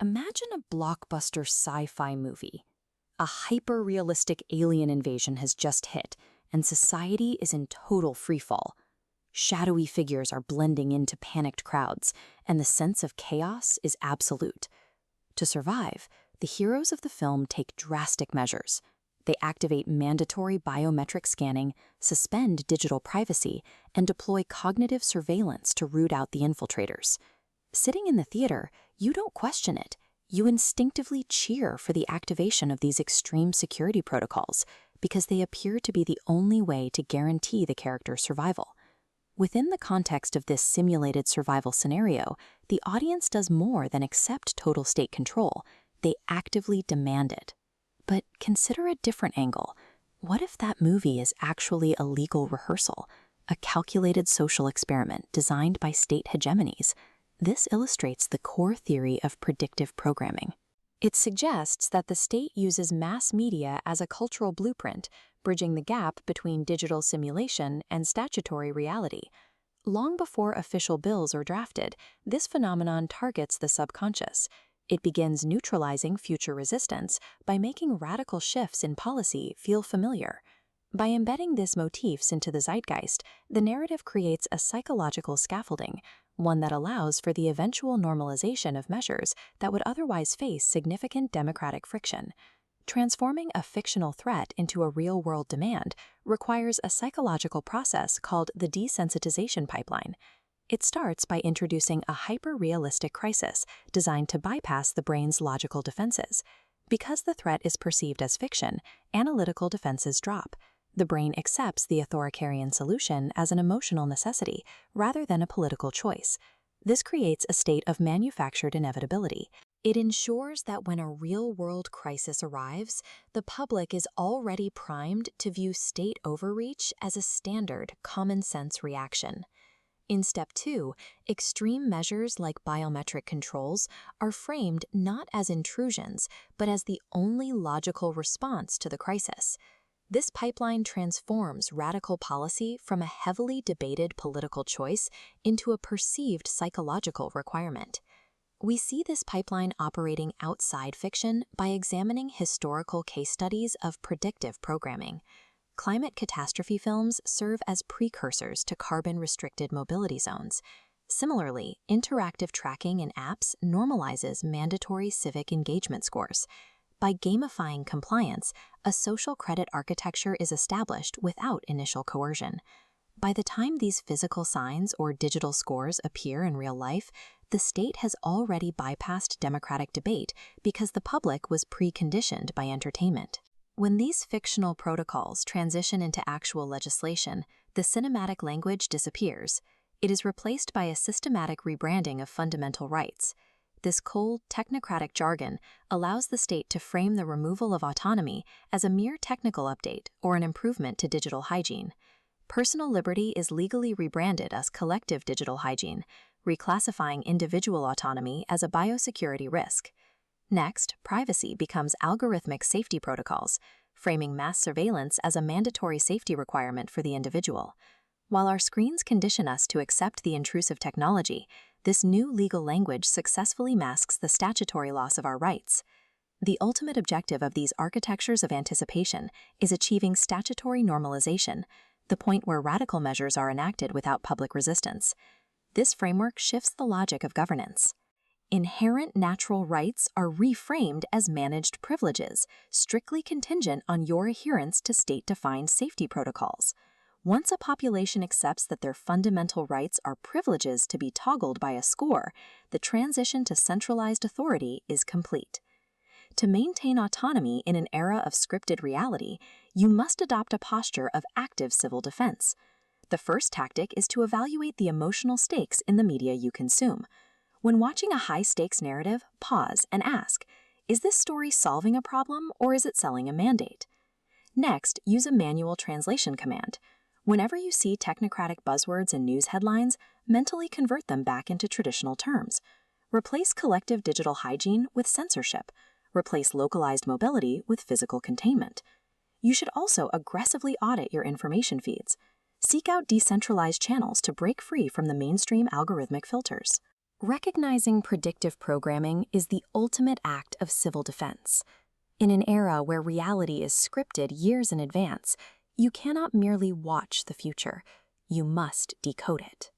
Imagine a blockbuster sci-fi movie. A hyper-realistic alien invasion has just hit, and society is in total freefall. Shadowy figures are blending into panicked crowds, and the sense of chaos is absolute. To survive, the heroes of the film take drastic measures. They activate mandatory biometric scanning, suspend digital privacy, and deploy cognitive surveillance to root out the infiltrators. Sitting in the theater, you don't question it. You instinctively cheer for the activation of these extreme security protocols because they appear to be the only way to guarantee the character's survival. Within the context of this simulated survival scenario, the audience does more than accept total state control. They actively demand it. But consider a different angle. What if that movie is actually a legal rehearsal, a calculated social experiment designed by state hegemonies? This illustrates the core theory of predictive programming. It suggests that the state uses mass media as a cultural blueprint, bridging the gap between digital simulation and statutory reality. Long before official bills are drafted, this phenomenon targets the subconscious. It begins neutralizing future resistance by making radical shifts in policy feel familiar. By embedding these motifs into the zeitgeist, the narrative creates a psychological scaffolding, one that allows for the eventual normalization of measures that would otherwise face significant democratic friction. Transforming a fictional threat into a real-world demand requires a psychological process called the desensitization pipeline. It starts by introducing a hyper-realistic crisis designed to bypass the brain's logical defenses. Because the threat is perceived as fiction, analytical defenses drop. The brain accepts the authoritarian solution as an emotional necessity rather than a political choice. This creates a state of manufactured inevitability. It ensures that when a real-world crisis arrives, the public is already primed to view state overreach as a standard, common-sense reaction. In Step 2, extreme measures like biometric controls are framed not as intrusions, but as the only logical response to the crisis. This pipeline transforms radical policy from a heavily debated political choice into a perceived psychological requirement. We see this pipeline operating outside fiction by examining historical case studies of predictive programming. Climate catastrophe films serve as precursors to carbon-restricted mobility zones. Similarly, interactive tracking in apps normalizes mandatory civic engagement scores. By gamifying compliance, a social credit architecture is established without initial coercion. By the time these physical signs or digital scores appear in real life, the state has already bypassed democratic debate because the public was preconditioned by entertainment. When these fictional protocols transition into actual legislation, the cinematic language disappears. It is replaced by a systematic rebranding of fundamental rights. This cold, technocratic jargon allows the state to frame the removal of autonomy as a mere technical update or an improvement to digital hygiene. Personal liberty is legally rebranded as collective digital hygiene, reclassifying individual autonomy as a biosecurity risk. Next, privacy becomes algorithmic safety protocols, framing mass surveillance as a mandatory safety requirement for the individual. While our screens condition us to accept the intrusive technology, this new legal language successfully masks the statutory loss of our rights. The ultimate objective of these architectures of anticipation is achieving statutory normalization, the point where radical measures are enacted without public resistance. This framework shifts the logic of governance. Inherent natural rights are reframed as managed privileges, strictly contingent on your adherence to state-defined safety protocols. Once a population accepts that their fundamental rights are privileges to be toggled by a score, the transition to centralized authority is complete. To maintain autonomy in an era of scripted reality, you must adopt a posture of active civil defense. The first tactic is to evaluate the emotional stakes in the media you consume. When watching a high-stakes narrative, pause and ask, is this story solving a problem or is it selling a mandate? Next, use a manual translation command. Whenever you see technocratic buzzwords in news headlines, mentally convert them back into traditional terms. Replace collective digital hygiene with censorship. Replace localized mobility with physical containment. You should also aggressively audit your information feeds. Seek out decentralized channels to break free from the mainstream algorithmic filters. Recognizing predictive programming is the ultimate act of civil defense. In an era where reality is scripted years in advance, you cannot merely watch the future. You must decode it.